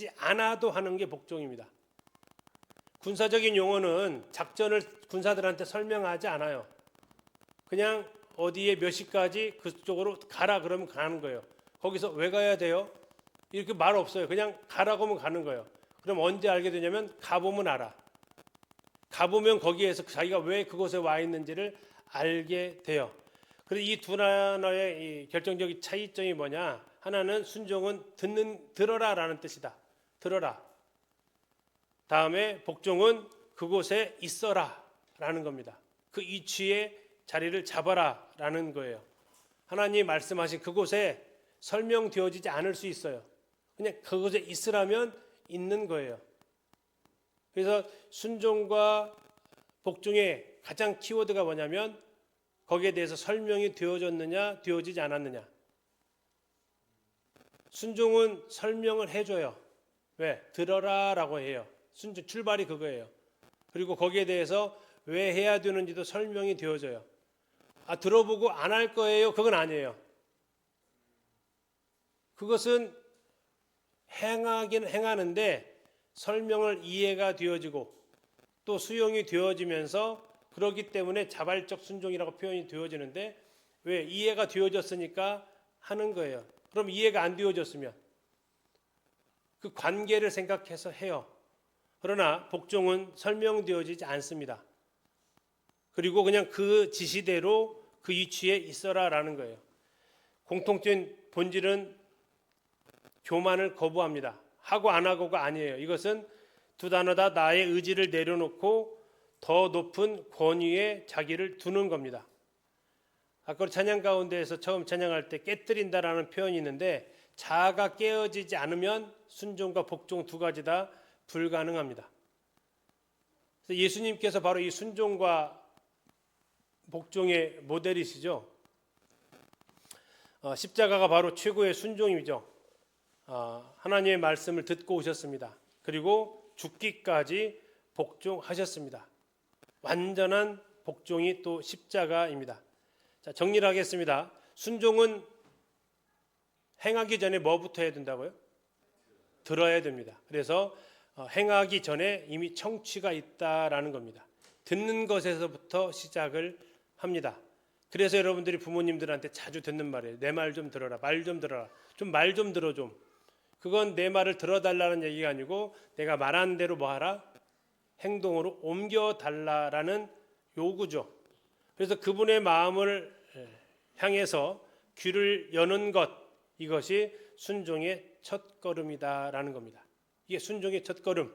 되어지지 않아도 하는 게 복종입니다. 군사적인 용어는 작전을 군사들한테 설명하지 않아요. 그냥 어디에 몇 시까지 그쪽으로 가라 그러면 가는 거예요. 거기서 왜 가야 돼요? 이렇게 말 없어요. 그냥 가라고 하면 가는 거예요. 그럼 언제 알게 되냐면 가보면 알아. 가보면 거기에서 자기가 왜 그곳에 와 있는지를 알게 돼요. 그래서 이 두 단어의 이 결정적인 차이점이 뭐냐? 하나는 순종은 들어라라는 뜻이다. 들어라. 다음에 복종은 그곳에 있어라라는 겁니다. 그 위치에 자리를 잡아라라는 거예요. 하나님이 말씀하신 그곳에 설명되어지지 않을 수 있어요. 그냥 그곳에 있으라면 있는 거예요. 그래서 순종과 복종의 가장 키워드가 뭐냐면 거기에 대해서 설명이 되어졌느냐 되어지지 않았느냐. 순종은 설명을 해줘요. 왜? 들어라라고 해요. 순종 출발이 그거예요. 그리고 거기에 대해서 왜 해야 되는지도 설명이 되어져요. 들어보고 안 할 거예요. 그건 아니에요. 그것은 행하긴 행하는데 설명을 이해가 되어지고 또 수용이 되어지면서 그렇기 때문에 자발적 순종이라고 표현이 되어지는데 왜? 이해가 되어졌으니까 하는 거예요. 그럼 이해가 안 되어졌으면 그 관계를 생각해서 해요. 그러나 복종은 설명되어지지 않습니다. 그리고 그냥 그 지시대로 그 위치에 있어라라는 거예요. 공통적인 본질은 교만을 거부합니다. 하고 안 하고가 아니에요. 이것은 두 단어 다 나의 의지를 내려놓고 더 높은 권위에 자기를 두는 겁니다. 아까 찬양 가운데에서 처음 찬양할 때 깨뜨린다라는 표현이 있는데 자아가 깨어지지 않으면 순종과 복종 두 가지 다 불가능합니다. 그래서 예수님께서 바로 이 순종과 복종의 모델이시죠. 십자가가 바로 최고의 순종이죠. 하나님의 말씀을 듣고 오셨습니다. 그리고 죽기까지 복종하셨습니다. 완전한 복종이 또 십자가입니다. 자, 정리를 하겠습니다. 순종은 행하기 전에 뭐부터 해야 된다고요? 들어야 됩니다. 그래서 행하기 전에 이미 청취가 있다라는 겁니다. 듣는 것에서부터 시작을 합니다. 그래서 여러분들이 부모님들한테 자주 듣는 말이에요. 내 말 좀 들어라. 말 좀 들어라. 좀 말 좀 들어 좀. 그건 내 말을 들어달라는 얘기가 아니고 내가 말한 대로 뭐 하라? 행동으로 옮겨달라라는 요구죠. 그래서 그분의 마음을 향해서 귀를 여는 것, 이것이 순종의 첫걸음이다라는 겁니다. 이게 순종의 첫걸음.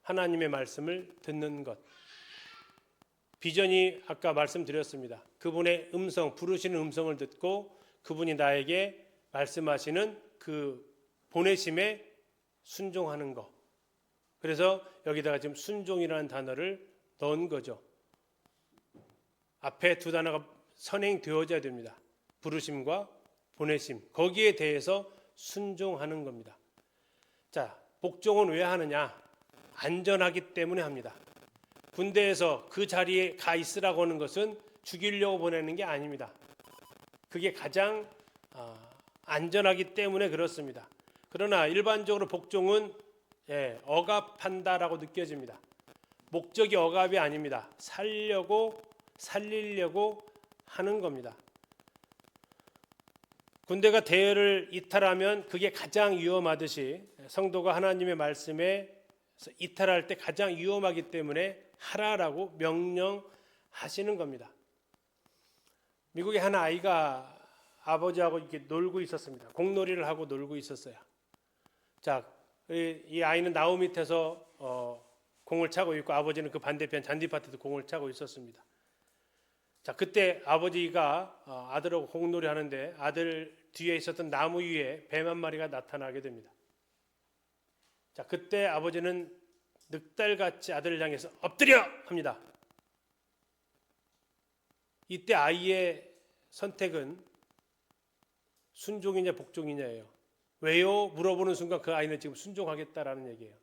하나님의 말씀을 듣는 것. 비전이 아까 말씀드렸습니다. 그분의 음성, 부르시는 음성을 듣고 그분이 나에게 말씀하시는 그 보내심에 순종하는 것. 그래서 여기다가 지금 순종이라는 단어를 넣은 거죠. 앞에 두 단어가 선행되어져야 됩니다. 부르심과 보내심. 거기에 대해서 순종하는 겁니다. 자, 복종은 왜 하느냐? 안전하기 때문에 합니다. 군대에서 그 자리에 가 있으라고 하는 것은 죽이려고 보내는 게 아닙니다. 그게 가장 안전하기 때문에 그렇습니다. 그러나 일반적으로 복종은 억압한다라고 느껴집니다. 목적이 억압이 아닙니다. 살리려고 하는 겁니다. 군대가 대열을 이탈하면 그게 가장 위험하듯이 성도가 하나님의 말씀에 이탈할 때 가장 위험하기 때문에 하라라고 명령하시는 겁니다. 미국의 한 아이가 아버지하고 이렇게 놀고 있었습니다. 공놀이를 하고 놀고 있었어요. 자, 이 아이는 나무 밑에서 공을 차고 있고 아버지는 그 반대편 잔디밭에서 공을 차고 있었습니다. 자, 그때 아버지가 아들하고 공놀이 하는데 아들 뒤에 있었던 나무 위에 뱀 한 마리가 나타나게 됩니다. 자, 그때 아버지는 늑달같이 아들을 향해서 엎드려 합니다. 이때 아이의 선택은 순종이냐 복종이냐예요. 왜요? 물어보는 순간 그 아이는 지금 순종하겠다라는 얘기예요.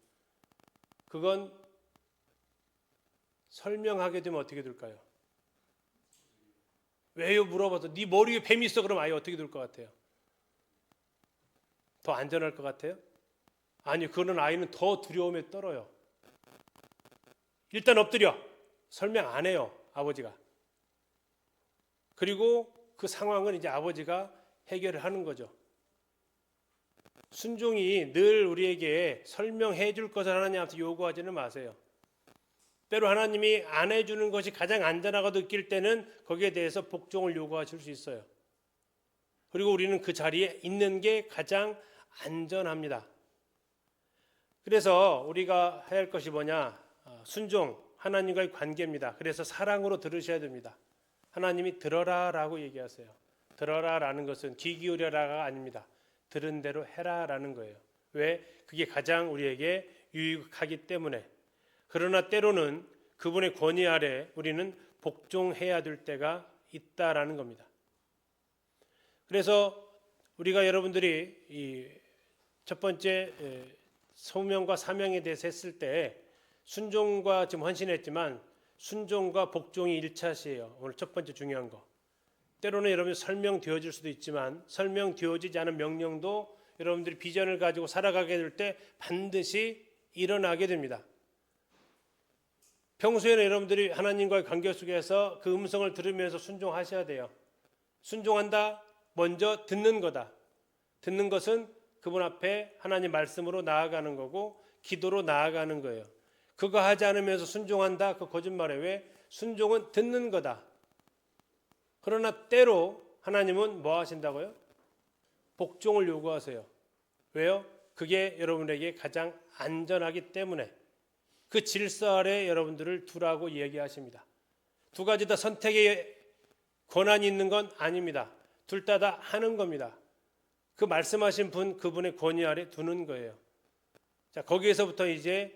그건 설명하게 되면 어떻게 될까요? 왜요? 물어봐서 네 머리 위에 뱀이 있어 그럼 아이 어떻게 될 것 같아요? 더 안전할 것 같아요? 아니, 그거는 아이는 더 두려움에 떨어요. 일단 엎드려. 설명 안 해요, 아버지가. 그리고 그 상황은 이제 아버지가 해결을 하는 거죠. 순종이 늘 우리에게 설명해 줄 것을 하나님한테 요구하지는 마세요. 때로 하나님이 안 해주는 것이 가장 안전하고 느낄 때는 거기에 대해서 복종을 요구하실 수 있어요. 그리고 우리는 그 자리에 있는 게 가장 안전합니다. 그래서 우리가 해야 할 것이 뭐냐? 순종, 하나님과의 관계입니다. 그래서 사랑으로 들으셔야 됩니다. 하나님이 들어라라고 얘기하세요. 들어라라는 것은 귀 기울여라가 아닙니다. 들은 대로 해라라는 거예요. 왜? 그게 가장 우리에게 유익하기 때문에. 그러나 때로는 그분의 권위 아래 우리는 복종해야 될 때가 있다라는 겁니다. 그래서 우리가 여러분들이 이 첫 번째 소명과 사명에 대해서 했을 때 순종과 지금 헌신했지만 순종과 복종이 일차시예요. 오늘 첫 번째 중요한 거. 때로는 여러분이 설명되어질 수도 있지만 설명되어지지 않은 명령도 여러분들이 비전을 가지고 살아가게 될 때 반드시 일어나게 됩니다. 평소에는 여러분들이 하나님과의 관계 속에서 그 음성을 들으면서 순종하셔야 돼요. 순종한다, 먼저 듣는 거다. 듣는 것은 그분 앞에 하나님 말씀으로 나아가는 거고 기도로 나아가는 거예요. 그거 하지 않으면서 순종한다, 그 거짓말이에요. 왜? 순종은 듣는 거다. 그러나 때로 하나님은 뭐 하신다고요? 복종을 요구하세요. 왜요? 그게 여러분에게 가장 안전하기 때문에 그 질서 아래 여러분들을 두라고 얘기하십니다. 두 가지 다 선택의 권한이 있는 건 아닙니다. 둘 다 하는 겁니다. 그 말씀하신 분, 그분의 권위 아래 두는 거예요. 자, 거기에서부터 이제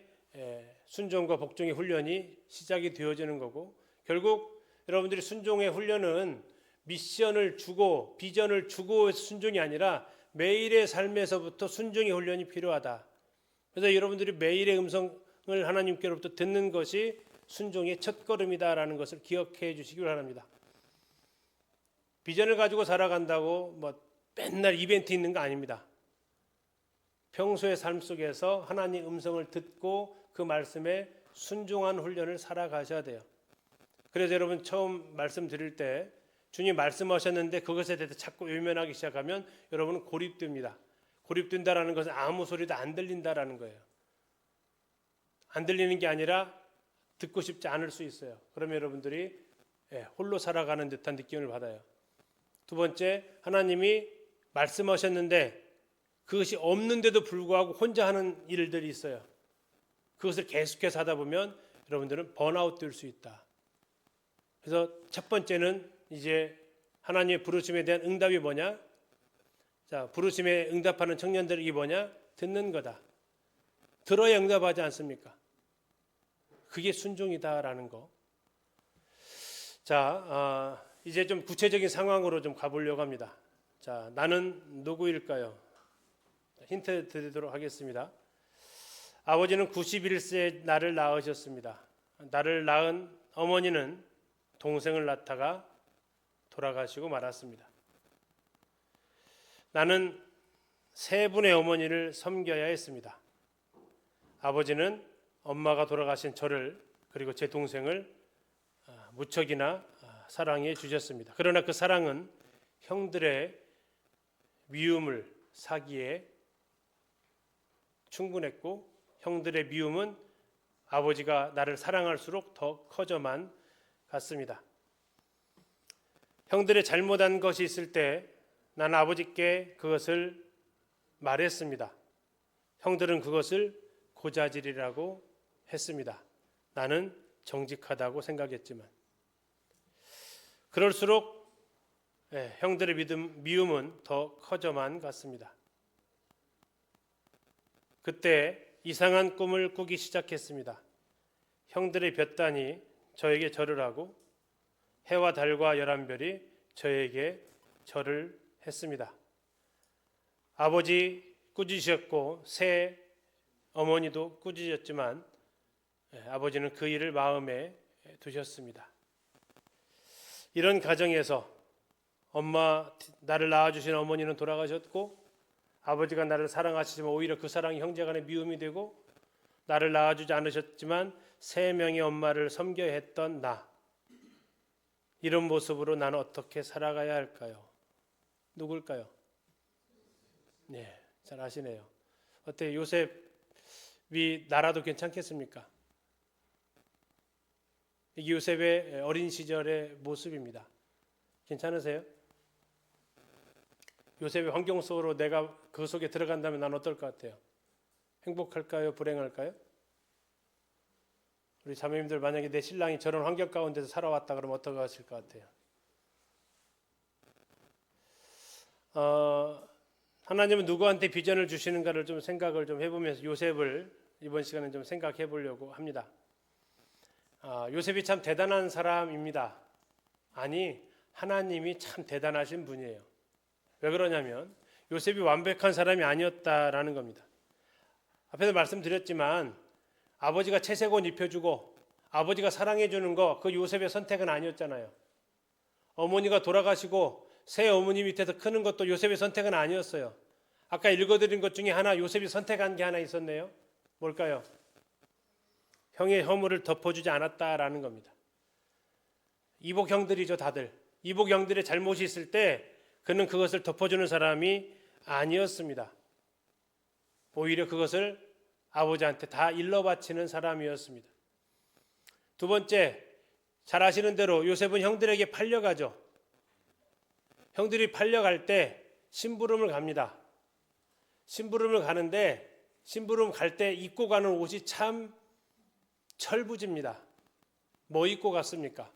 순종과 복종의 훈련이 시작이 되어지는 거고, 결국 여러분들이 순종의 훈련은 미션을 주고 비전을 주고 순종이 아니라 매일의 삶에서부터 순종의 훈련이 필요하다. 그래서 여러분들이 매일의 음성을 하나님께로부터 듣는 것이 순종의 첫걸음이다라는 것을 기억해 주시기 바랍니다. 비전을 가지고 살아간다고 맨날 이벤트 있는 거 아닙니다. 평소의 삶 속에서 하나님 음성을 듣고 그 말씀에 순종한 훈련을 살아가셔야 돼요. 그래서 여러분 처음 말씀드릴 때 주님 말씀하셨는데 그것에 대해서 자꾸 외면하기 시작하면 여러분은 고립됩니다. 고립된다라는 것은 아무 소리도 안 들린다라는 거예요. 안 들리는 게 아니라 듣고 싶지 않을 수 있어요. 그러면 여러분들이 홀로 살아가는 듯한 느낌을 받아요. 두 번째, 하나님이 말씀하셨는데 그것이 없는데도 불구하고 혼자 하는 일들이 있어요. 그것을 계속해서 하다 보면 여러분들은 번아웃 될 수 있다. 그래서 첫 번째는 이제 하나님의 부르심에 대한 응답이 뭐냐? 자, 부르심에 응답하는 청년들이 뭐냐? 듣는 거다. 들어야 응답하지 않습니까? 그게 순종이다라는 거. 자, 이제 좀 구체적인 상황으로 좀 가보려고 합니다. 자, 나는 누구일까요? 힌트 드리도록 하겠습니다. 아버지는 91세에 나를 낳으셨습니다. 나를 낳은 어머니는 동생을 낳다가 돌아가시고 말았습니다. 나는 세 분의 어머니를 섬겨야 했습니다. 아버지는 엄마가 돌아가신 저를 그리고 제 동생을 무척이나 사랑해 주셨습니다. 그러나 그 사랑은 형들의 미움을 사기에 충분했고 형들의 미움은 아버지가 나를 사랑할수록 더 커져만 갔습니다. 형들의 잘못한 것이 있을 때 나는 아버지께 그것을 말했습니다. 형들은 그것을 고자질이라고 했습니다. 나는 정직하다고 생각했지만 그럴수록 형들의 미움은 더 커져만 갔습니다. 그때 이상한 꿈을 꾸기 시작했습니다. 형들의 볕단이 저에게 절을 하고 해와 달과 11별이 저에게 절을 했습니다. 아버지 꾸짖으셨고 새 어머니도 꾸짖었지만 아버지는 그 일을 마음에 두셨습니다. 이런 가정에서 나를 낳아주신 어머니는 돌아가셨고 아버지가 나를 사랑하시지만 오히려 그 사랑이 형제간에 미움이 되고 나를 낳아주지 않으셨지만 세 명의 엄마를 섬겨야 했던 나. 이런 모습으로 나는 어떻게 살아가야 할까요? 누굴까요? 네, 잘 아시네요. 어때요? 요셉이 나라도 괜찮겠습니까? 이게 요셉의 어린 시절의 모습입니다. 괜찮으세요? 요셉의 환경 속으로 내가 그 속에 들어간다면 난 어떨 것 같아요? 행복할까요? 불행할까요? 우리 자매님들 만약에 내 신랑이 저런 환경 가운데서 살아왔다 그러면 어떻게 하실 것 같아요? 하나님은 누구한테 비전을 주시는가를 좀 생각을 좀 해보면서 요셉을 이번 시간에 좀 생각해 보려고 합니다. 요셉이 참 대단한 사람입니다. 아니, 하나님이 참 대단하신 분이에요. 왜 그러냐면 요셉이 완벽한 사람이 아니었다라는 겁니다. 앞에서 말씀드렸지만 아버지가 채색옷 입혀주고 아버지가 사랑해주는 거 그 요셉의 선택은 아니었잖아요. 어머니가 돌아가시고 새 어머니 밑에서 크는 것도 요셉의 선택은 아니었어요. 아까 읽어드린 것 중에 하나 요셉이 선택한 게 하나 있었네요. 뭘까요? 형의 허물을 덮어주지 않았다라는 겁니다. 이복 형들이죠, 다들. 이복 형들의 잘못이 있을 때 그는 그것을 덮어주는 사람이 아니었습니다. 오히려 그것을 아버지한테 다 일러바치는 사람이었습니다. 두 번째, 잘 아시는 대로 요셉은 형들에게 팔려가죠. 형들이 팔려갈 때 심부름을 갑니다. 심부름을 가는데 심부름 갈 때 입고 가는 옷이 참 철부지입니다. 뭐 입고 갔습니까?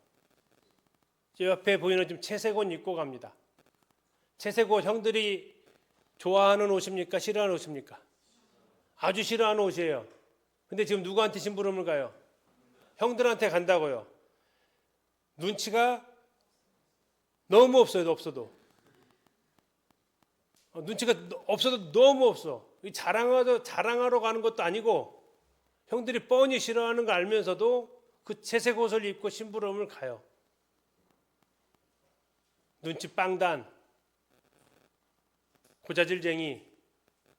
저 옆에 보이는 좀 채색옷 입고 갑니다. 채색옷 형들이 좋아하는 옷입니까? 싫어하는 옷입니까? 아주 싫어하는 옷이에요. 근데 지금 누구한테 심부름을 가요? 형들한테 간다고요. 눈치가 너무 없어요. 없어도. 눈치가 없어도 너무 없어. 자랑하러 가는 것도 아니고 형들이 뻔히 싫어하는 거 알면서도 그 채색 옷을 입고 심부름을 가요. 눈치 빵단, 고자질쟁이,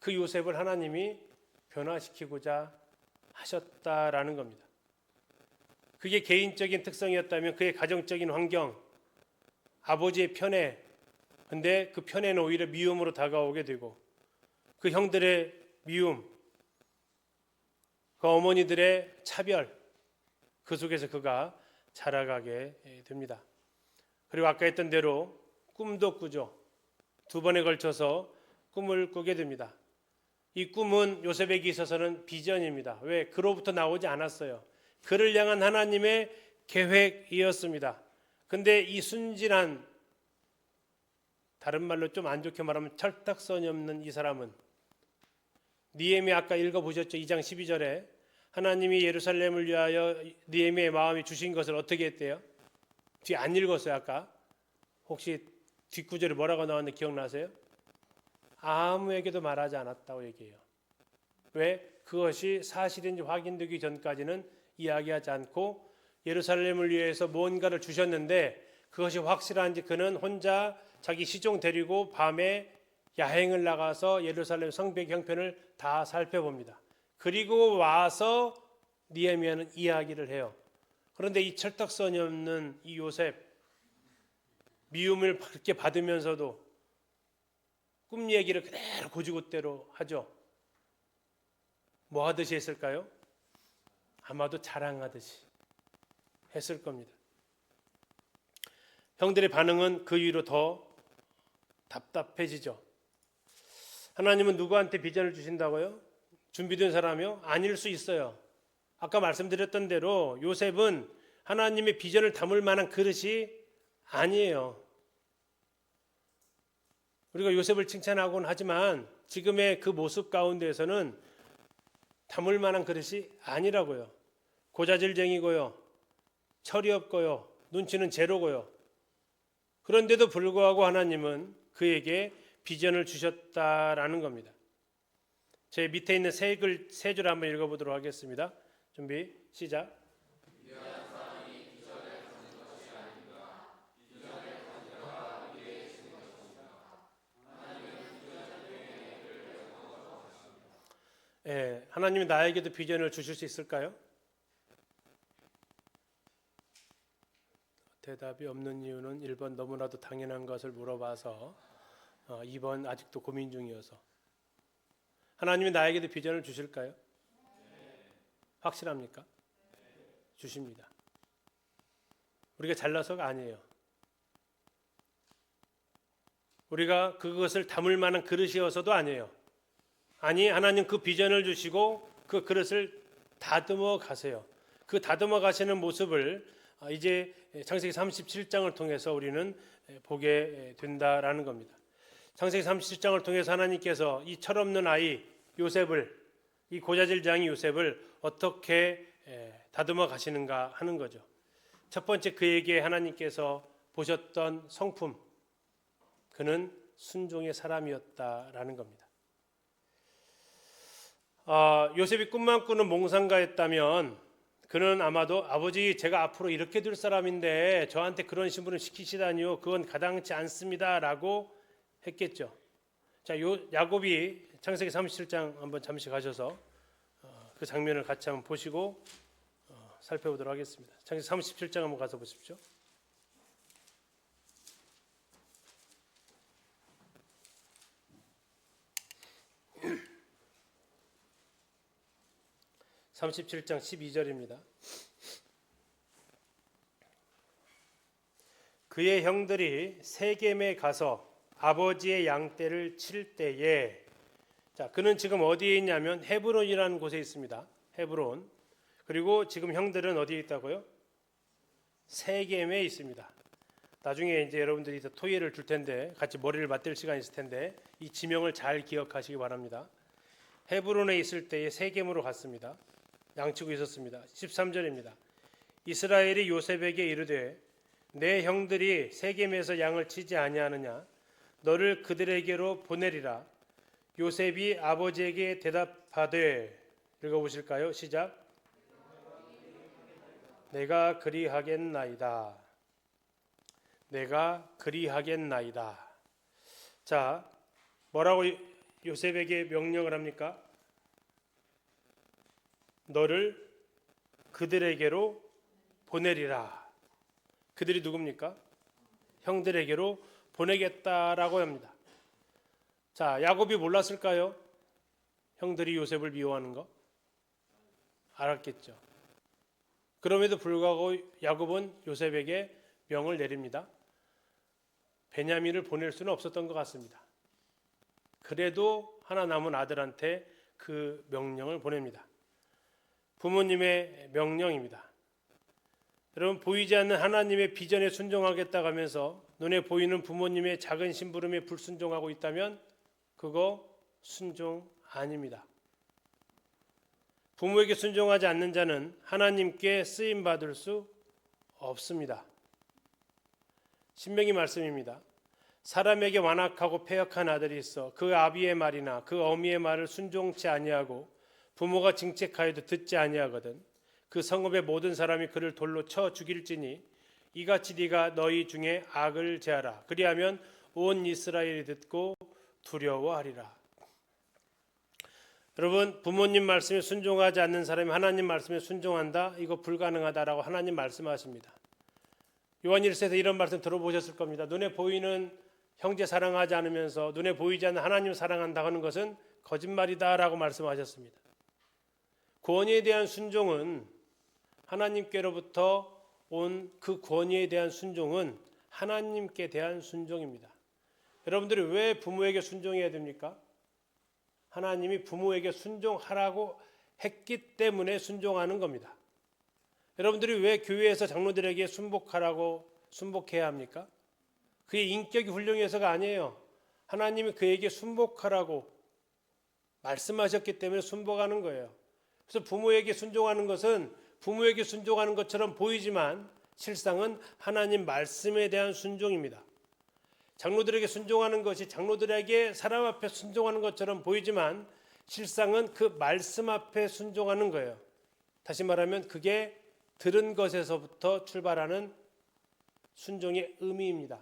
그 요셉을 하나님이 변화시키고자 하셨다라는 겁니다. 그게 개인적인 특성이었다면 그의 가정적인 환경, 아버지의 편애, 근데 그 편애는 오히려 미움으로 다가오게 되고 그 형들의 미움, 그 어머니들의 차별, 그 속에서 그가 자라가게 됩니다. 그리고 아까 했던 대로 꿈도 꾸죠. 두 번에 걸쳐서 꿈을 꾸게 됩니다. 이 꿈은 요셉에게 있어서는 비전입니다. 왜? 그로부터 나오지 않았어요. 그를 향한 하나님의 계획이었습니다. 근데 이 순진한, 다른 말로 좀 안 좋게 말하면 철딱선이 없는 이 사람은 느헤미야 아까 읽어보셨죠? 2장 12절에 하나님이 예루살렘을 위하여 느헤미야의 마음이 주신 것을 어떻게 했대요? 뒤 안 읽었어요 아까? 혹시 뒷구절에 뭐라고 나왔는지 기억나세요? 아무에게도 말하지 않았다고 얘기해요. 왜? 그것이 사실인지 확인되기 전까지는 이야기하지 않고 예루살렘을 위해서 뭔가를 주셨는데 그것이 확실한지 그는 혼자 자기 시종 데리고 밤에 야행을 나가서 예루살렘 성벽 형편을 다 살펴봅니다. 그리고 와서 느헤미야는 이야기를 해요. 그런데 이 철딱선이 없는 이 요셉, 미움을 그렇게 받으면서도 꿈 얘기를 그대로 고지고대로 하죠. 뭐 하듯이 했을까요? 아마도 자랑하듯이 했을 겁니다. 형들의 반응은 그 위로 더 답답해지죠. 하나님은 누구한테 비전을 주신다고요? 준비된 사람이요? 아닐 수 있어요. 아까 말씀드렸던 대로 요셉은 하나님의 비전을 담을 만한 그릇이 아니에요. 우리가 요셉을 칭찬하곤 하지만 지금의 그 모습 가운데에서는 담을 만한 그릇이 아니라고요. 고자질쟁이고요. 철이 없고요. 눈치는 제로고요. 그런데도 불구하고 하나님은 그에게 비전을 주셨다라는 겁니다. 제 밑에 있는 세 줄 한번 읽어보도록 하겠습니다. 준비 시작. 하나님이 나에게도 비전을 주실 수 있을까요? 대답이 없는 이유는 1번 너무나도 당연한 것을 물어봐서, 2번 아직도 고민 중이어서. 하나님이 나에게도 비전을 주실까요? 확실합니까? 주십니다. 우리가 잘나서가 아니에요. 우리가 그것을 담을 만한 그릇이어서도 아니에요. 아니, 하나님 그 비전을 주시고 그 그릇을 다듬어 가세요. 그 다듬어 가시는 모습을 이제 창세기 37장을 통해서 우리는 보게 된다라는 겁니다. 창세기 37장을 통해서 하나님께서 이 철없는 아이 요셉을, 이 고자질장이 요셉을 어떻게 다듬어 가시는가 하는 거죠. 첫 번째, 그에게 하나님께서 보셨던 성품, 그는 순종의 사람이었다라는 겁니다. 요셉이 꿈만 꾸는 몽상가였다면 그는 아마도 아버지, 제가 앞으로 이렇게 될 사람인데 저한테 그런 신분을 시키시다니요, 그건 가당치 않습니다 라고 했겠죠. 자, 야곱이 창세기 37장 한번 잠시 가셔서 그 장면을 같이 한번 보시고 살펴보도록 하겠습니다. 창세기 37장 한번 가서 보십시오. (37장) 12절입니다. 그의 형들이 세겜에 가서 아버지의 양떼를 칠 때에, 자, 그는 지금 어디에 있냐면 헤브론이라는 곳에 있습니다. 헤브론. 그리고 지금 형들은 어디에 있다고요? 세겜에 있습니다. 나중에 이제 여러분들이 토의를 줄 텐데 같이 머리를 맞댈 시간이 있을 텐데 이 지명을 잘 기억하시기 바랍니다. 헤브론에 있을 때에 세겜으로 갔습니다. 양치고 있었습니다. 13절입니다. 이스라엘이 요셉에게 이르되 내 형들이 세겜에서 양을 치지 아니하느냐, 너를 그들에게로 보내리라. 요셉이 아버지에게 대답하되, 읽어보실까요? 시작. 내가 그리하겠나이다. 내가 그리하겠나이다. 자, 뭐라고 요셉에게 명령을 합니까? 너를 그들에게로 보내리라. 그들이 누굽니까? 형들에게로 보내겠다라고 합니다. 자, 야곱이 몰랐을까요? 형들이 요셉을 미워하는 거 알았겠죠. 그럼에도 불구하고 야곱은 요셉에게 명을 내립니다. 베냐민을 보낼 수는 없었던 것 같습니다. 그래도 하나 남은 아들한테 그 명령을 보냅니다. 부모님의 명령입니다. 여러분, 보이지 않는 하나님의 비전에 순종하겠다고 하면서 눈에 보이는 부모님의 작은 심부름에 불순종하고 있다면 그거 순종 아닙니다. 부모에게 순종하지 않는 자는 하나님께 쓰임 받을 수 없습니다. 신명기 말씀입니다. 사람에게 완악하고 패역한 아들이 있어 그 아비의 말이나 그 어미의 말을 순종치 아니하고 부모가 징책하여도 듣지 아니하거든 그 성읍의 모든 사람이 그를 돌로 쳐 죽일지니 이같이 네가 너희 중에 악을 제하라. 그리하면 온 이스라엘이 듣고 두려워하리라. 여러분, 부모님 말씀에 순종하지 않는 사람이 하나님 말씀에 순종한다? 이거 불가능하다라고 하나님 말씀하십니다. 요한 1서에서 이런 말씀 들어보셨을 겁니다. 눈에 보이는 형제 사랑하지 않으면서 눈에 보이지 않는 하나님 사랑한다고 하는 것은 거짓말이다라고 말씀하셨습니다. 권위에 대한 순종은 하나님께로부터 온 그 권위에 대한 순종은 하나님께 대한 순종입니다. 여러분들이 왜 부모에게 순종해야 됩니까? 하나님이 부모에게 순종하라고 했기 때문에 순종하는 겁니다. 여러분들이 왜 교회에서 장로들에게 순복해야 합니까? 그의 인격이 훌륭해서가 아니에요. 하나님이 그에게 순복하라고 말씀하셨기 때문에 순복하는 거예요. 그래서 부모에게 순종하는 것은 부모에게 순종하는 것처럼 보이지만 실상은 하나님 말씀에 대한 순종입니다. 장로들에게 순종하는 것이 장로들에게 사람 앞에 순종하는 것처럼 보이지만 실상은 그 말씀 앞에 순종하는 거예요. 다시 말하면 그게 들은 것에서부터 출발하는 순종의 의미입니다.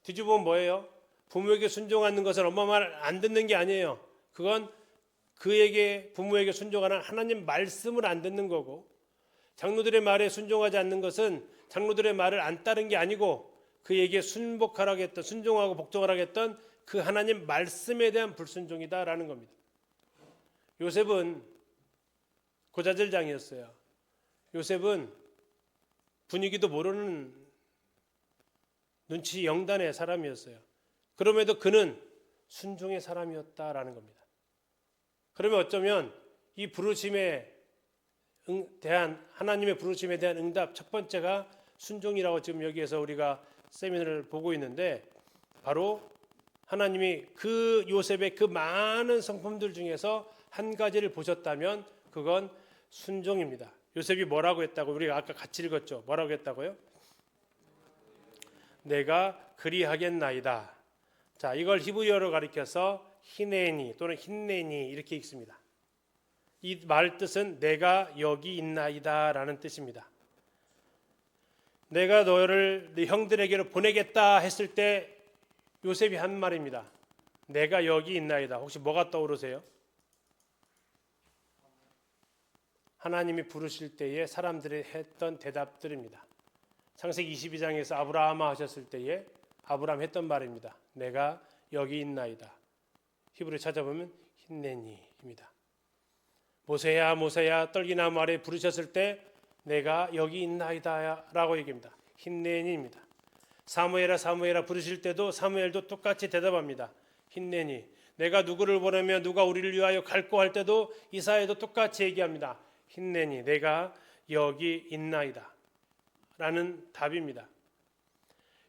뒤집어보면 뭐예요? 부모에게 순종하는 것은 엄마 말 안 듣는 게 아니에요. 그건 그에게 부모에게 순종하는 하나님 말씀을 안 듣는 거고, 장로들의 말에 순종하지 않는 것은 장로들의 말을 안 따른 게 아니고 그에게 순복하라고 했던, 순종하고 복종하라고 했던 그 하나님 말씀에 대한 불순종이다라는 겁니다. 요셉은 고자질장이었어요. 요셉은 분위기도 모르는 눈치 영단의 사람이었어요. 그럼에도 그는 순종의 사람이었다라는 겁니다. 그러면 어쩌면 이 부르심에 대한, 하나님의 부르심에 대한 응답 첫 번째가 순종이라고 지금 여기에서 우리가 세미나를 보고 있는데, 바로 하나님이 그 요셉의 그 많은 성품들 중에서 한 가지를 보셨다면 그건 순종입니다. 요셉이 뭐라고 했다고 우리가 아까 같이 읽었죠. 뭐라고 했다고요? 내가 그리하겠나이다. 자, 이걸 히브리어로 가리켜서 히네니 또는 힌네니 이렇게 읽습니다. 이 말 뜻은 내가 여기 있나이다 라는 뜻입니다. 내가 너를 네 형들에게로 보내겠다 했을 때 요셉이 한 말입니다. 내가 여기 있나이다. 혹시 뭐가 떠오르세요? 하나님이 부르실 때에 사람들이 했던 대답들입니다. 창세기 22장에서 아브라함아 하셨을 때에 아브라함 했던 말입니다. 내가 여기 있나이다. 히브리 찾아보면 힌네니입니다. 모세야 모세야 떨기나무 아래 부르셨을 때 내가 여기 있나이다 라고 얘기합니다. 힌네니입니다. 사무엘아 사무엘아 부르실 때도 사무엘도 똑같이 대답합니다. 힌네니. 내가 누구를 보내면 누가 우리를 위하여 갈고 할 때도 이사야도 똑같이 얘기합니다. 힌네니. 내가 여기 있나이다 라는 답입니다.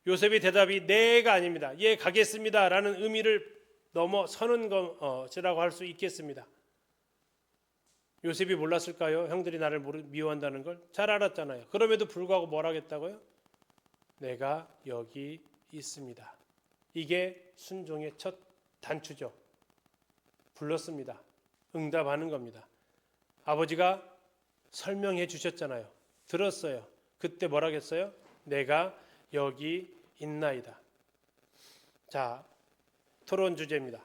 요셉의 대답이 내가 아닙니다. 예 가겠습니다 라는 의미를 넘어서는 것이라고 할 수 있겠습니다. 요셉이 몰랐을까요? 형들이 나를 미워한다는 걸 잘 알았잖아요. 그럼에도 불구하고 뭘 하겠다고요? 내가 여기 있습니다. 이게 순종의 첫 단추죠. 불렀습니다. 응답하는 겁니다. 아버지가 설명해 주셨잖아요. 들었어요. 그때 뭐라고 했어요? 내가 여기 있나이다. 자, 토론 주제입니다.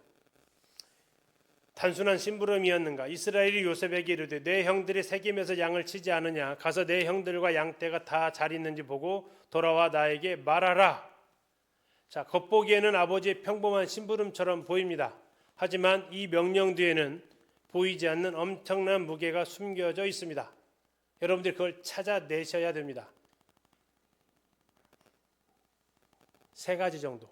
단순한 심부름이었는가? 이스라엘이 요셉에게 이르되 내 형들이 새김에서 양을 치지 않으냐? 가서 내 형들과 양떼가 다 잘 있는지 보고 돌아와 나에게 말하라. 자, 겉보기에는 아버지의 평범한 심부름처럼 보입니다. 하지만 이 명령 뒤에는 보이지 않는 엄청난 무게가 숨겨져 있습니다. 여러분들이 그걸 찾아내셔야 됩니다. 세 가지 정도.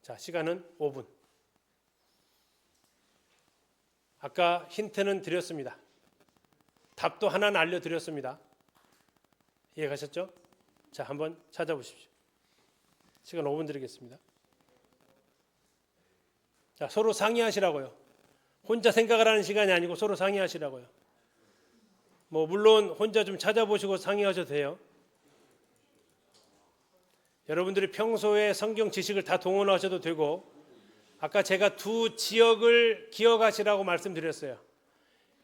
자, 시간은 5분. 아까 힌트는 드렸습니다. 답도 하나는 알려드렸습니다. 이해가셨죠? 자, 한번 찾아보십시오. 시간 5분 드리겠습니다. 자, 서로 상의하시라고요. 혼자 생각을 하는 시간이 아니고 서로 상의하시라고요. 뭐 물론 혼자 좀 찾아보시고 상의하셔도 돼요. 여러분들이 평소에 성경 지식을 다 동원하셔도 되고, 아까 제가 두 지역을 기억하시라고 말씀드렸어요.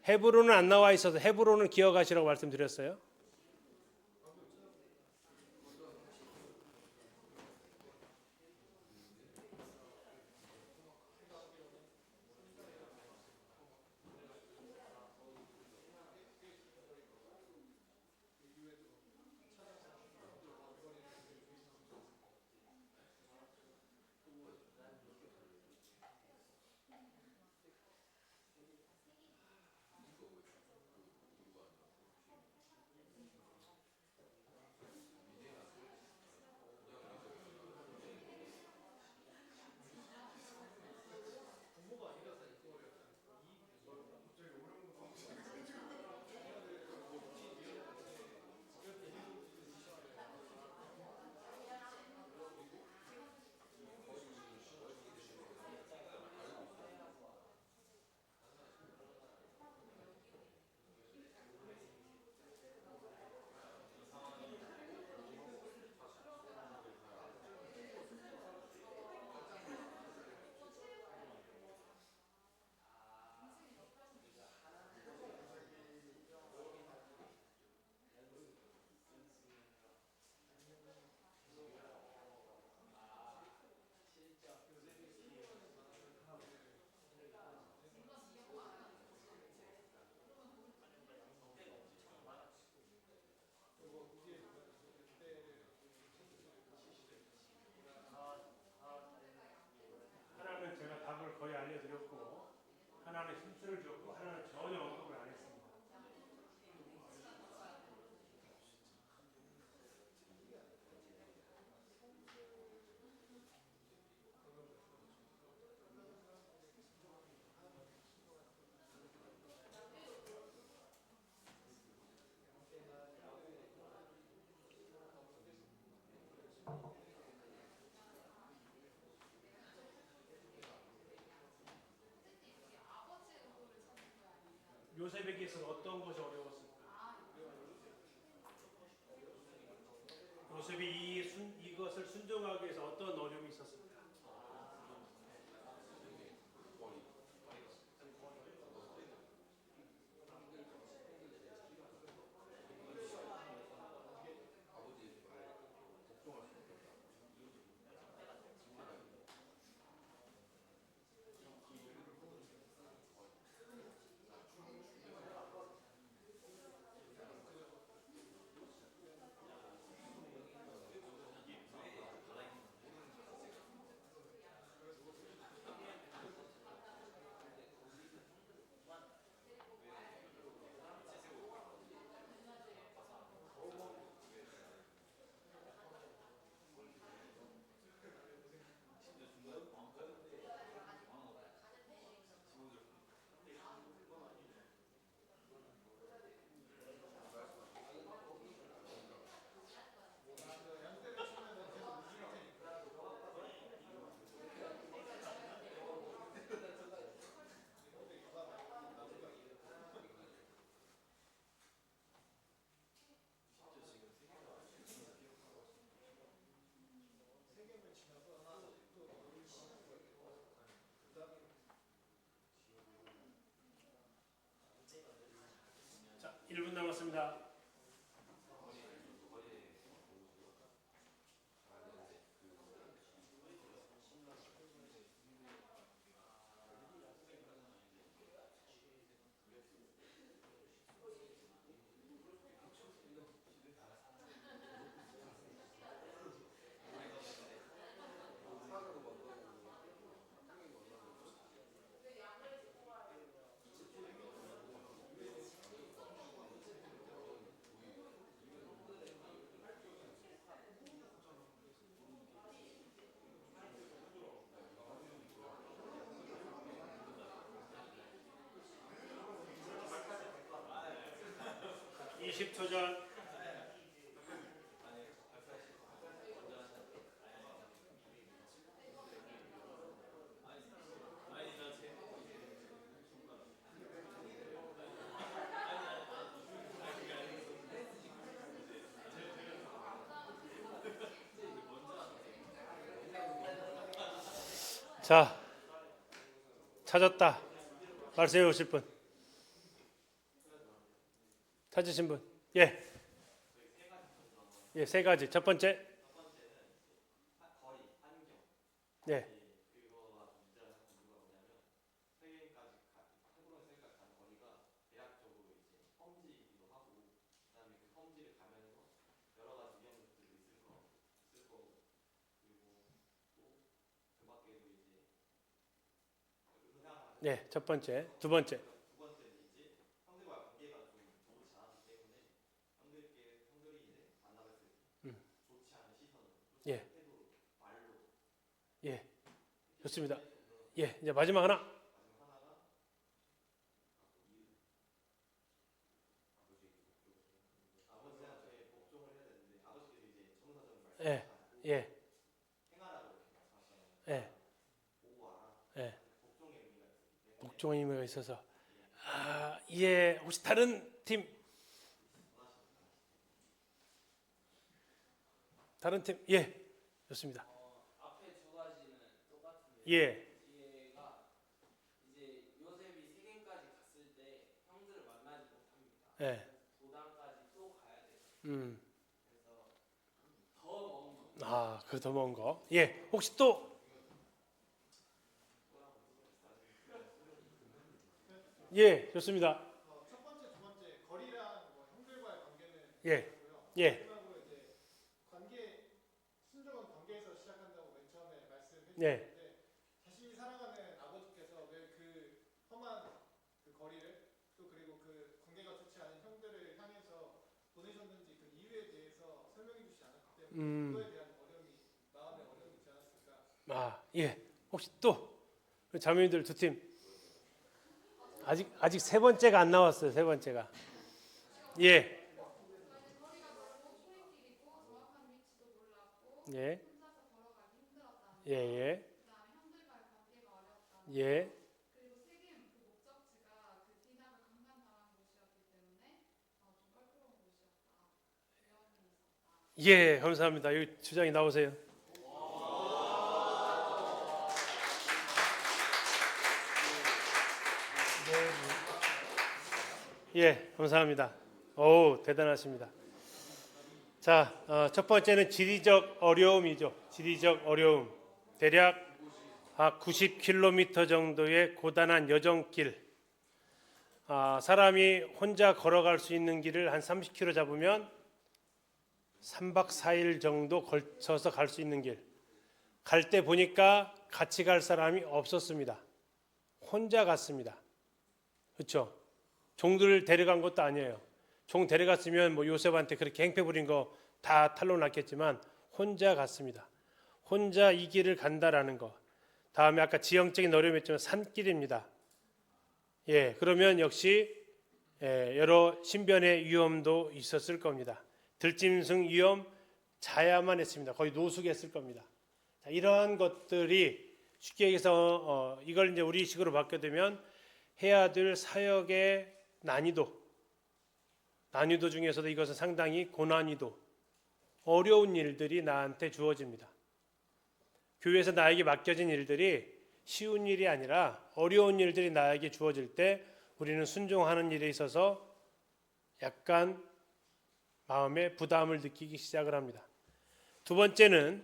헤브론은 안 나와 있어서 헤브론은 기억하시라고 말씀드렸어요. 거의 알려드렸고 하나는 힌트를 줬고 하나는 전혀 언급을 안 했습니다. 요셉에게서 어떤 것이 어려웠을까? 요셉이 이것을 순종하기 위해서 어떤 어려움이 있었을까? 자, 1분 남았습니다. 이 20초 전. 자, 찾았다. 말씀해 오실 분. 찾으신 분. 예. 예, 세 가지. 첫 번째. 예. 네, 첫 번째. 두 번째. 예. 예. 좋습니다. 예, 이제 마지막 하나. 예. 예. 예. 예. 복종의 의미가 있어서. 아, 예. 혹시 다른 팀? 다른 팀? 예. 좋습니다. 앞에 두 가지는 똑같은데 예. 뒤에가 이제 요셉이 세겜까지 갔을 때 형들을 만나지 못합니다. 예. 도단까지 또 가야 돼요. 음. 그래서 더 먼 거. 아, 그 더 먼 거. 예. 혹시 또? 예. 좋습니다. 첫 번째, 두 번째 거리랑 뭐 형들과의 관계는 예. 있고요. 예. 마지막으로 이제 관계 순종은 관계에서 시작한다고 맨 처음에 말씀해 예. 주셨는데 자신이 사랑하는 아버지께서 그거에 대한 어려움이 마음의 어려움이 있지 않았을까? 예. 혹시 또 자매님들 두 팀 아직 세 번째가 안 나왔어요. 세 번째가. 예. 예. 예, 예. 예. 예, 감사합니다. 여기 주장이 나오세요. 예, 감사합니다. 오, 대단하십니다. 자, 첫 번째는 지리적 어려움이죠. 지리적 어려움. 대략 90km 정도의 고단한 여정길. 사람이 혼자 걸어갈 수 있는 길을 한 30km 잡으면 3박 4일 정도 걸쳐서 갈 수 있는 길. 갈 때 보니까 같이 갈 사람이 없었습니다. 혼자 갔습니다. 그렇죠? 종들을 데려간 것도 아니에요. 종 데려갔으면 뭐 요셉한테 그렇게 행패 부린 거 다 탄로났겠지만 혼자 갔습니다. 혼자 이 길을 간다라는 거. 다음에 아까 지형적인 어려움이 있지만 산길입니다. 예, 그러면 역시 여러 신변의 위험도 있었을 겁니다. 들짐승 위험, 자야만 했습니다. 거의 노숙했을 겁니다. 자, 이러한 것들이 쉽게 얘기해서 이걸 이제 우리식으로 바꿔되면 해야 될 사역의 난이도 중에서도 이것은 상당히 고난이도, 어려운 일들이 나한테 주어집니다. 교회에서 나에게 맡겨진 일들이 쉬운 일이 아니라 어려운 일들이 나에게 주어질 때 우리는 순종하는 일에 있어서 약간 마음에 부담을 느끼기 시작을 합니다. 두 번째는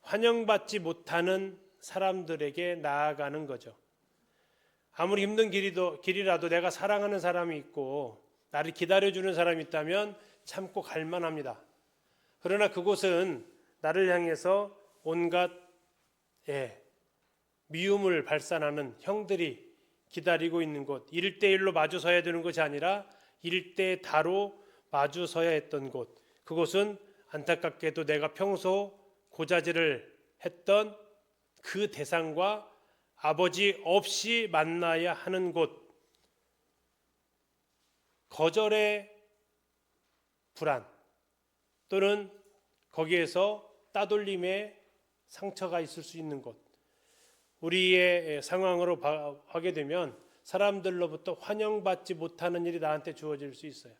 환영받지 못하는 사람들에게 나아가는 거죠. 아무리 힘든 길이라도 내가 사랑하는 사람이 있고 나를 기다려주는 사람이 있다면 참고 갈 만합니다. 그러나 그곳은 나를 향해서 온갖 미움을 발산하는 형들이 기다리고 있는 곳, 1대1로 마주 서야 되는 것이 아니라 1대4로 마주 서야 했던 곳, 그곳은 안타깝게도 내가 평소 고자질을 했던 그 대상과 아버지 없이 만나야 하는 곳, 거절의 불안 또는 거기에서 따돌림의 상처가 있을 수 있는 곳, 우리의 상황으로 하게 되면 사람들로부터 환영받지 못하는 일이 나한테 주어질 수 있어요.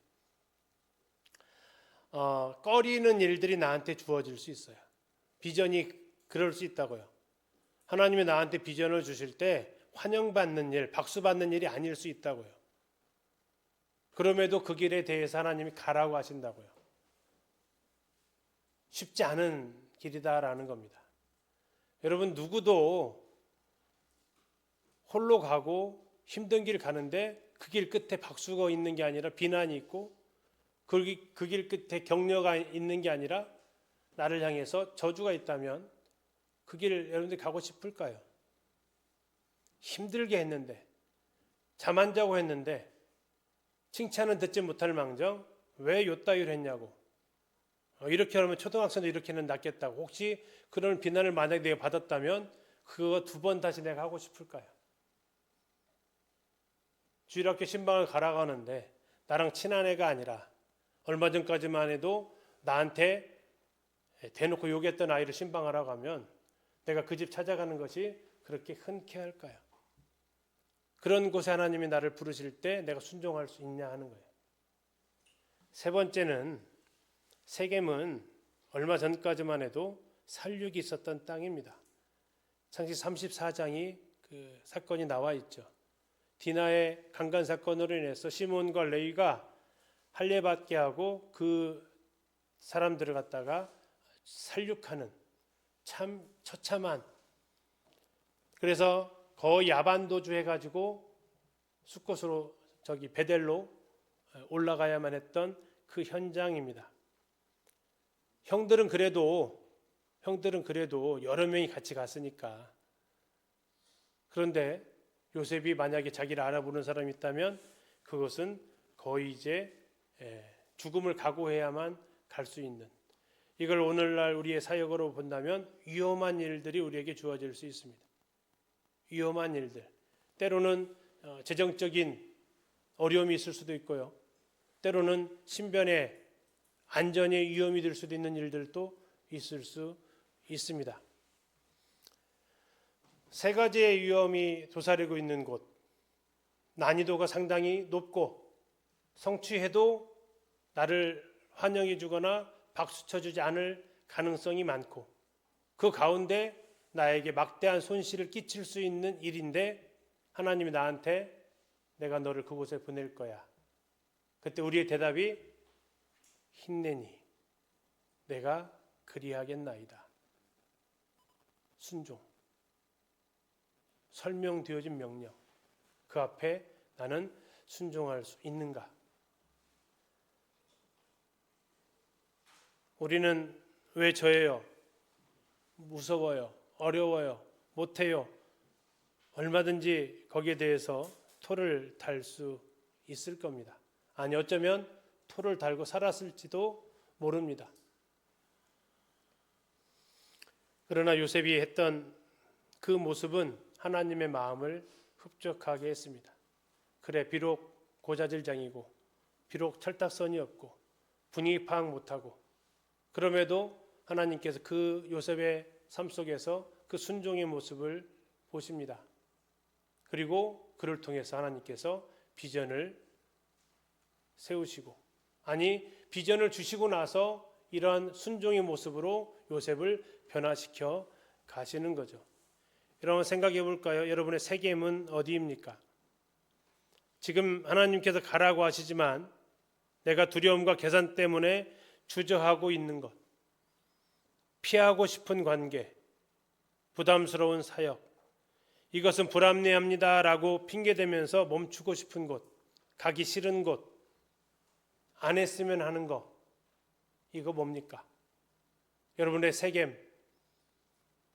꺼리는 일들이 나한테 주어질 수 있어요. 비전이 그럴 수 있다고요. 하나님이 나한테 비전을 주실 때 환영받는 일, 박수받는 일이 아닐 수 있다고요. 그럼에도 그 길에 대해서 하나님이 가라고 하신다고요. 쉽지 않은 길이다라는 겁니다. 여러분, 누구도 홀로 가고 힘든 길 가는데 그 길 끝에 박수가 있는 게 아니라 비난이 있고 그 길 끝에 격려가 있는 게 아니라 나를 향해서 저주가 있다면 그 길을 여러분들이 가고 싶을까요? 힘들게 했는데, 잠 안 자고 했는데 칭찬은 듣지 못할 망정 왜 요따위로 했냐고, 이렇게 하면 초등학생도 이렇게는 낫겠다고, 혹시 그런 비난을 만약에 내가 받았다면 그거 2번 다시 내가 하고 싶을까요? 주일학교 신방을 가라가는데 나랑 친한 애가 아니라 얼마 전까지만 해도 나한테 대놓고 욕했던 아이를 신방하라고 하면 내가 그 집 찾아가는 것이 그렇게 흔쾌할까요? 그런 곳에 하나님이 나를 부르실 때 내가 순종할 수 있냐 하는 거예요. 세 번째는, 세겜은 얼마 전까지만 해도 살육이 있었던 땅입니다. 창세기 34장이 그 사건이 나와 있죠. 디나의 강간 사건으로 인해서 시몬과 레위가 할례받게 하고 그 사람들을 갖다가 살육하는 참 처참한, 그래서 거의 야반도주 해가지고 숫곳으로 베델로 올라가야만 했던 그 현장입니다. 형들은 그래도 여러 명이 같이 갔으니까. 그런데 요셉이 만약에 자기를 알아보는 사람이 있다면 그것은 거의 이제 죽음을 각오해야만 갈 수 있는 이걸 오늘날 우리의 사역으로 본다면 위험한 일들이 우리에게 주어질 수 있습니다. 위험한 일들. 때로는 재정적인 어려움이 있을 수도 있고요. 때로는 신변의 안전에 위험이 될 수도 있는 일들도 있을 수 있습니다. 세 가지의 위험이 도사리고 있는 곳, 난이도가 상당히 높고 성취해도 나를 환영해 주거나 박수 쳐주지 않을 가능성이 많고 그 가운데 나에게 막대한 손실을 끼칠 수 있는 일인데 하나님이 나한테 내가 너를 그곳에 보낼 거야. 그때 우리의 대답이 힘내니 내가 그리하겠나이다. 순종. 설명되어진 명령. 그 앞에 나는 순종할 수 있는가? 우리는 왜 저예요? 무서워요. 어려워요. 못해요. 얼마든지 거기에 대해서 토를 달 수 있을 겁니다. 아니 어쩌면 토를 달고 살았을지도 모릅니다. 그러나 요셉이 했던 그 모습은 하나님의 마음을 흡족하게 했습니다. 그래 비록 고자질장이고 비록 철딱선이 없고 분위기 파악 못하고 그럼에도 하나님께서 그 요셉의 삶 속에서 그 순종의 모습을 보십니다. 그리고 그를 통해서 하나님께서 비전을 세우시고 아니 비전을 주시고 나서 이러한 순종의 모습으로 요셉을 변화시켜 가시는 거죠. 여러분 생각해 볼까요? 여러분의 세겜은 어디입니까? 지금 하나님께서 가라고 하시지만 내가 두려움과 계산 때문에 주저하고 있는 것, 피하고 싶은 관계, 부담스러운 사역, 이것은 불합리합니다라고 핑계대면서 멈추고 싶은 곳, 가기 싫은 곳, 안 했으면 하는 거, 이거 뭡니까? 여러분의 세겜,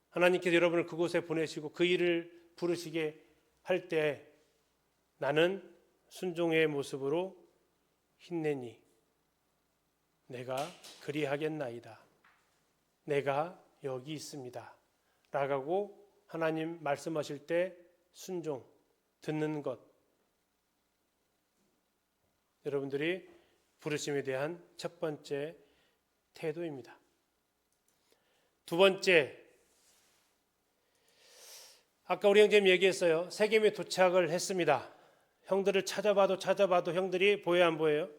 하나님께서 여러분을 그곳에 보내시고 그 일을 부르시게 할 때 나는 순종의 모습으로 힘내니 내가 그리하겠나이다. 내가 여기 있습니다. 라고 하나님 말씀하실 때 순종, 듣는 것. 여러분들이 부르심에 대한 첫 번째 태도입니다. 두 번째, 아까 우리 형제님 얘기했어요. 세겜에 도착을 했습니다. 형들을 찾아봐도 형들이 보여요, 안 보여요?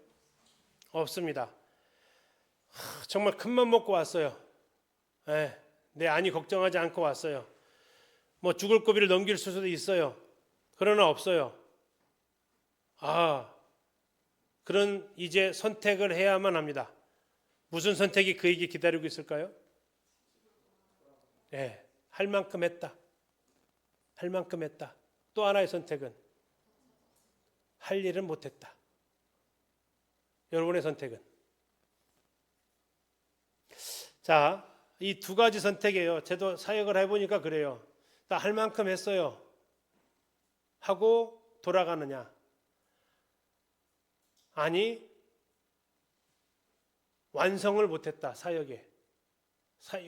없습니다. 정말 큰맘 먹고 왔어요. 내 안위 걱정하지 않고 왔어요. 뭐 죽을 고비를 넘길 수도 있어요. 그러나 없어요. 그런 이제 선택을 해야만 합니다. 무슨 선택이 그에게 기다리고 있을까요? 할 만큼 했다. 할 만큼 했다. 또 하나의 선택은 할 일은 못했다. 여러분의 선택은? 자, 이 두 가지 선택이에요. 저도 사역을 해보니까 그래요. 나 할 만큼 했어요. 하고 돌아가느냐? 아니, 완성을 못했다. 사역에.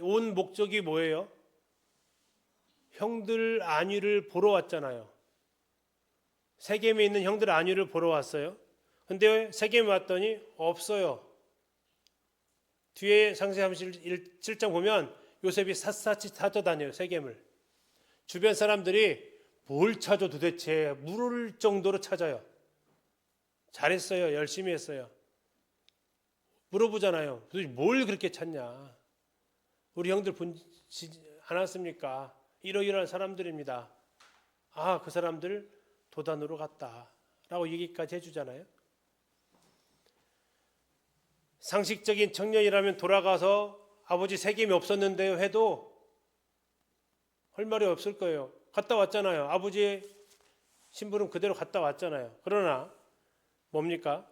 온 목적이 뭐예요? 형들 안위를 보러 왔잖아요. 세겜에 있는 형들 안위를 보러 왔어요. 근데 세겜에 왔더니 없어요. 뒤에 상세 37장 보면 요셉이 샅샅이 찾아다녀요. 세겜을. 주변 사람들이 뭘 찾아 도대체 물을 정도로 찾아요. 잘했어요. 열심히 했어요. 물어보잖아요. 도대체 뭘 그렇게 찾냐. 우리 형들 보지 않았습니까? 이러이러한 사람들입니다. 그 사람들 도단으로 갔다 라고 얘기까지 해주잖아요. 상식적인 청년이라면 돌아가서 아버지 세겜이 없었는데요 해도 할 말이 없을 거예요. 갔다 왔잖아요. 아버지의 심부름 그대로 갔다 왔잖아요. 그러나 뭡니까?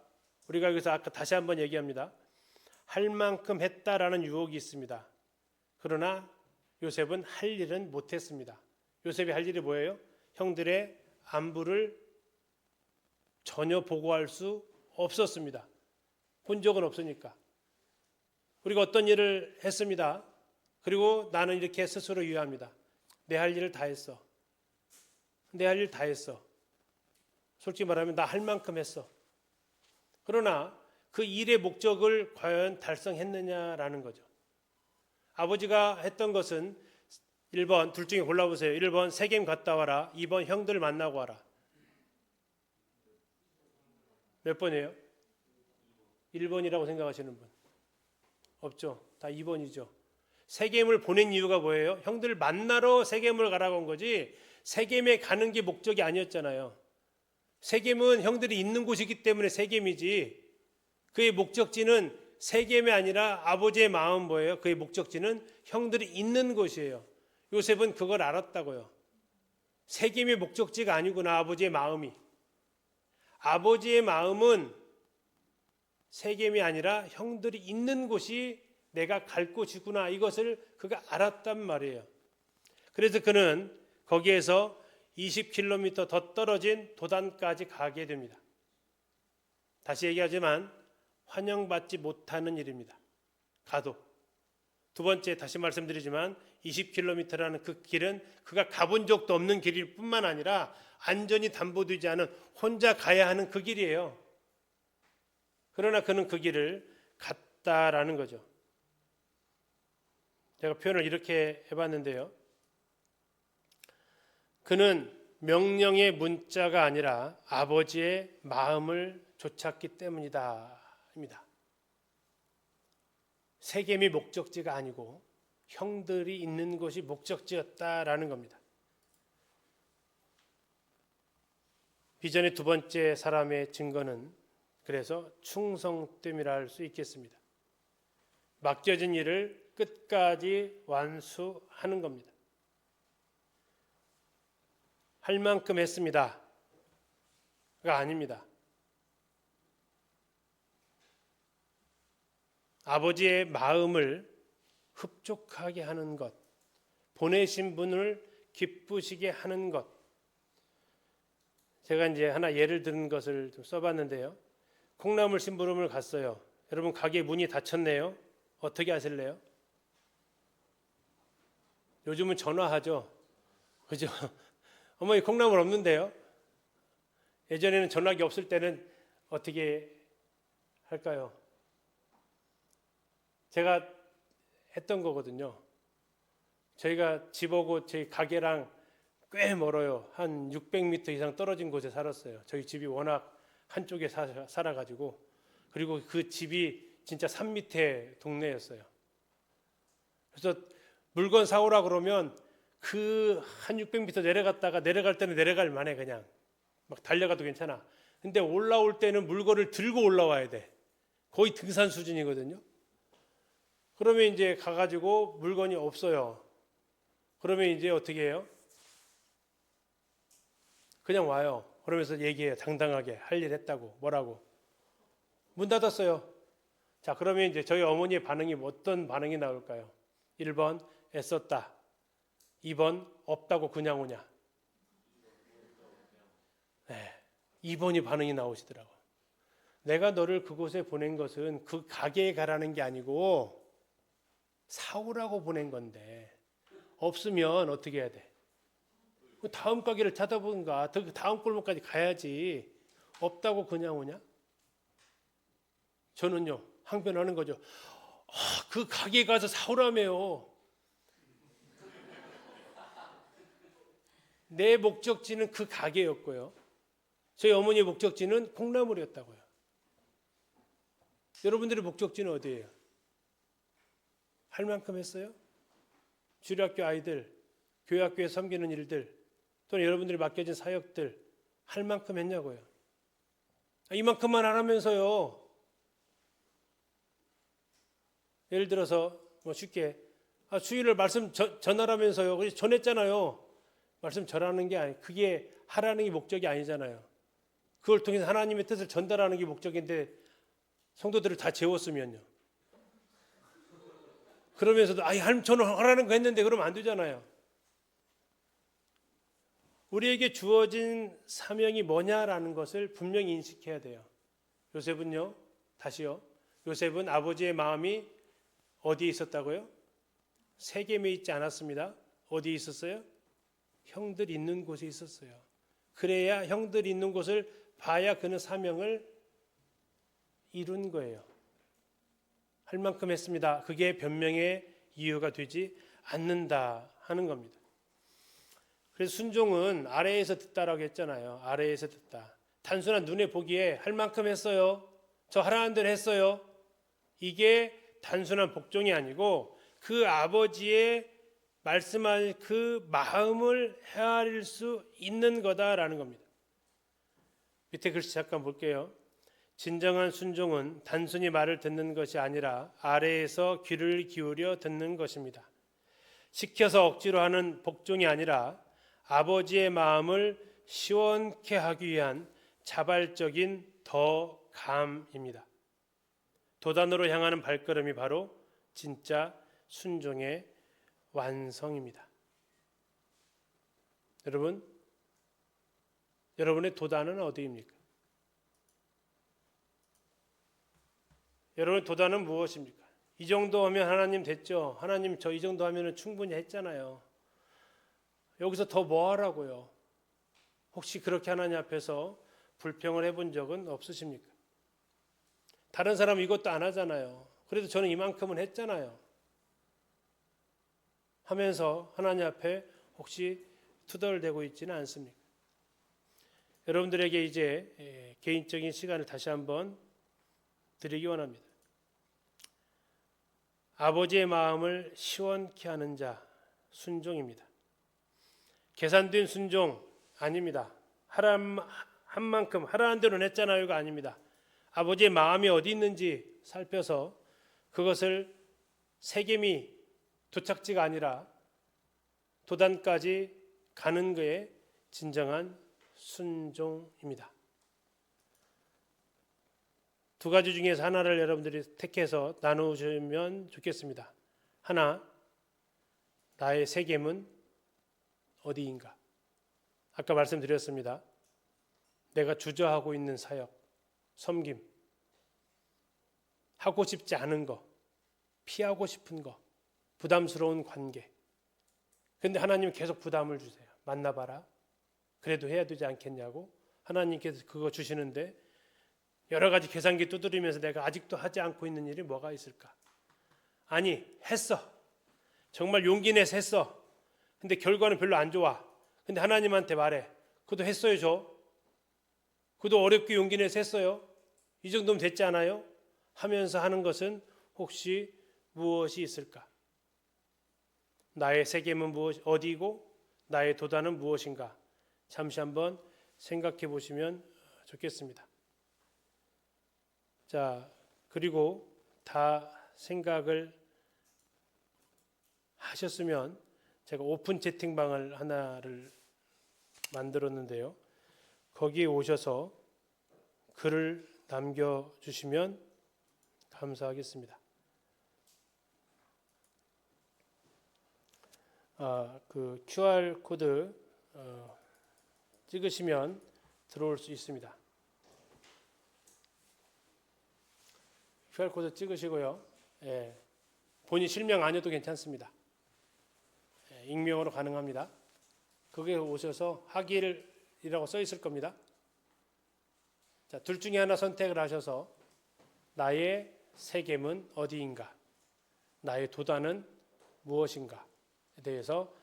우리가 여기서 아까 다시 한번 얘기합니다. 할 만큼 했다라는 유혹이 있습니다. 그러나 요셉은 할 일은 못했습니다. 요셉이 할 일이 뭐예요? 형들의 안부를 전혀 보고할 수 없었습니다. 본 적은 없으니까. 우리가 어떤 일을 했습니다. 그리고 나는 이렇게 스스로 유효합니다. 내 할 일을 다 했어. 내 할 일 다 했어. 솔직히 말하면 나 할 만큼 했어. 그러나 그 일의 목적을 과연 달성했느냐라는 거죠. 아버지가 했던 것은 1번, 둘 중에 골라보세요. 1번 세겜 갔다 와라. 2번 형들 만나고 와라. 몇 번이에요? 1번이라고 생각하시는 분? 없죠. 다 2번이죠. 세겜을 보낸 이유가 뭐예요? 형들 만나러 세겜을 가라고 한 거지 세겜에 가는 게 목적이 아니었잖아요. 세겜은 형들이 있는 곳이기 때문에 세겜이지 그의 목적지는 세겜이 아니라 아버지의 마음 뭐예요? 그의 목적지는 형들이 있는 곳이에요. 요셉은 그걸 알았다고요. 세겜의 목적지가 아니구나 아버지의 마음이. 아버지의 마음은 세겜이 아니라 형들이 있는 곳이 내가 갈 곳이구나 이것을 그가 알았단 말이에요. 그래서 그는 거기에서 20km 더 떨어진 도단까지 가게 됩니다. 다시 얘기하지만 환영받지 못하는 일입니다. 가도. 두 번째 다시 말씀드리지만 20km라는 그 길은 그가 가본 적도 없는 길일 뿐만 아니라 안전이 담보되지 않은 혼자 가야 하는 그 길이에요. 그러나 그는 그 길을 갔다라는 거죠. 제가 표현을 이렇게 해봤는데요. 그는 명령의 문자가 아니라 아버지의 마음을 좇았기 때문이다. 입니다. 세겜이 목적지가 아니고 형들이 있는 곳이 목적지였다라는 겁니다. 비전의 두 번째 사람의 증거는 그래서 충성됨이라 할 수 있겠습니다. 맡겨진 일을 끝까지 완수하는 겁니다. 할 만큼 했습니다가 아닙니다. 아버지의 마음을 흡족하게 하는 것, 보내신 분을 기쁘시게 하는 것. 제가 이제 하나 예를 든 것을 좀 써봤는데요. 콩나물 심부름을 갔어요. 여러분 가게 문이 닫혔네요. 어떻게 하실래요? 요즘은 전화하죠. 그죠? 어머니 콩나물 없는데요. 예전에는 전화기 없을 때는 어떻게 할까요? 제가 했던 거거든요. 저희가 집하고 저희 가게랑 꽤 멀어요. 한 600m 이상 떨어진 곳에 살았어요. 저희 집이 워낙 한쪽에 살아가지고 그리고 그 집이 진짜 산 밑에 동네였어요. 그래서 물건 사오라 그러면 그 한 600m 내려갔다가 내려갈 때는 내려갈 만해 그냥 막 달려가도 괜찮아. 근데 올라올 때는 물건을 들고 올라와야 돼. 거의 등산 수준이거든요. 그러면 이제 가가지고 물건이 없어요. 그러면 이제 어떻게 해요? 그냥 와요. 그러면서 얘기해요. 당당하게 할 일 했다고. 뭐라고? 문 닫았어요. 자, 그러면 이제 저희 어머니의 반응이 어떤 반응이 나올까요? 1번 애썼다. 2번 없다고 그냥 오냐. 네, 2번이 반응이 나오시더라고요. 내가 너를 그곳에 보낸 것은 그 가게에 가라는 게 아니고 사오라고 보낸 건데 없으면 어떻게 해야 돼? 다음 가게를 찾아보든가 다음 골목까지 가야지. 없다고 그냥 오냐? 저는요 항변하는 거죠. 그 가게에 가서 사오라며요. 내 목적지는 그 가게였고요. 저희 어머니의 목적지는 콩나물이었다고요. 여러분들의 목적지는 어디예요? 할 만큼 했어요? 주일학교 아이들, 교회학교에 섬기는 일들, 또는 여러분들이 맡겨진 사역들 할 만큼 했냐고요. 이만큼만 안 하면서요. 예를 들어서 뭐 쉽게 주일을 말씀 전하라면서요. 그래서 전했잖아요. 말씀 전하는 게 아니, 그게 하라는 게 목적이 아니잖아요. 그걸 통해서 하나님의 뜻을 전달하는 게 목적인데 성도들을 다 재웠으면요. 그러면서도 저는 하라는 거 했는데 그러면 안 되잖아요. 우리에게 주어진 사명이 뭐냐라는 것을 분명히 인식해야 돼요. 요셉은요, 다시요. 요셉은 아버지의 마음이 어디에 있었다고요? 세겜에 있지 않았습니다. 어디에 있었어요? 형들 있는 곳에 있었어요. 그래야 형들 있는 곳을 봐야 그는 사명을 이룬 거예요. 할 만큼 했습니다. 그게 변명의 이유가 되지 않는다 하는 겁니다. 그래서 순종은 아래에서 듣다라고 했잖아요. 아래에서 듣다. 단순한 눈에 보기에 할 만큼 했어요. 저 하라는 대로 했어요. 이게 단순한 복종이 아니고 그 아버지의 말씀할 그 마음을 헤아릴 수 있는 거다라는 겁니다. 밑에 글씨 잠깐 볼게요. 진정한 순종은 단순히 말을 듣는 것이 아니라 아래에서 귀를 기울여 듣는 것입니다. 시켜서 억지로 하는 복종이 아니라 아버지의 마음을 시원케 하기 위한 자발적인 더 감입니다. 도단으로 향하는 발걸음이 바로 진짜 순종의 완성입니다. 여러분, 여러분의 도단은 어디입니까? 여러분의 도단은 무엇입니까? 이 정도 하면 하나님 됐죠? 하나님 저 이 정도 하면 충분히 했잖아요. 여기서 더 뭐 하라고요? 혹시 그렇게 하나님 앞에서 불평을 해본 적은 없으십니까? 다른 사람은 이것도 안 하잖아요. 그래도 저는 이만큼은 했잖아요. 하면서 하나님 앞에 혹시 투덜대고 있지는 않습니까? 여러분들에게 이제 개인적인 시간을 다시 한번 드리기 원합니다. 아버지의 마음을 시원케 하는 자, 순종입니다. 계산된 순종 아닙니다. 한 만큼 하라는 대로 냈잖아요가 아닙니다. 아버지의 마음이 어디 있는지 살펴서 그것을 세겜이 도착지가 아니라 도단까지 가는 것에 진정한 순종입니다. 두 가지 중에서 하나를 여러분들이 택해서 나누시면 좋겠습니다. 하나, 나의 세겜은 어디인가? 아까 말씀드렸습니다. 내가 주저하고 있는 사역, 섬김, 하고 싶지 않은 거, 피하고 싶은 거, 부담스러운 관계. 근데 하나님 계속 부담을 주세요. 만나봐라. 그래도 해야 되지 않겠냐고 하나님께서 그거 주시는데 여러 가지 계산기 두드리면서 내가 아직도 하지 않고 있는 일이 뭐가 있을까? 아니, 했어. 정말 용기 내서 했어. 근데 결과는 별로 안 좋아. 근데 하나님한테 말해. 그도 했어요, 저. 그도 어렵게 용기 내서 했어요. 이 정도면 됐지 않아요? 하면서 하는 것은 혹시 무엇이 있을까? 나의 세겜은 어디이고 나의 도단은 무엇인가? 잠시 한번 생각해 보시면 좋겠습니다. 자, 그리고 다 생각을 하셨으면 제가 오픈 채팅방을 하나를 만들었는데요. 거기에 오셔서 글을 남겨주시면 감사하겠습니다. 그 QR 코드 찍으시면 들어올 수 있습니다. QR 코드 찍으시고요. 본인 실명 아니어도 괜찮습니다. 익명으로 가능합니다. 거기에 오셔서 하길이라고 써 있을 겁니다. 자, 둘 중에 하나 선택을 하셔서 나의 세겜은 어디인가? 나의 도단은 무엇인가에 대해서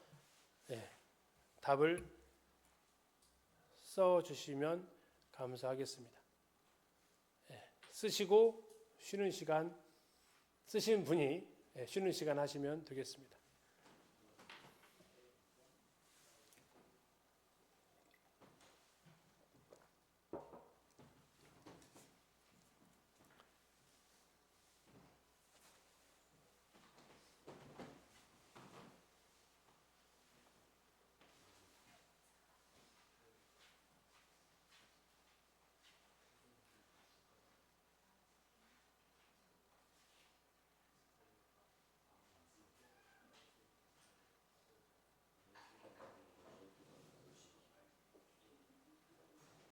답을 써주시면 감사하겠습니다. 쓰시고 쉬는 시간, 쓰신 분이 쉬는 시간 하시면 되겠습니다.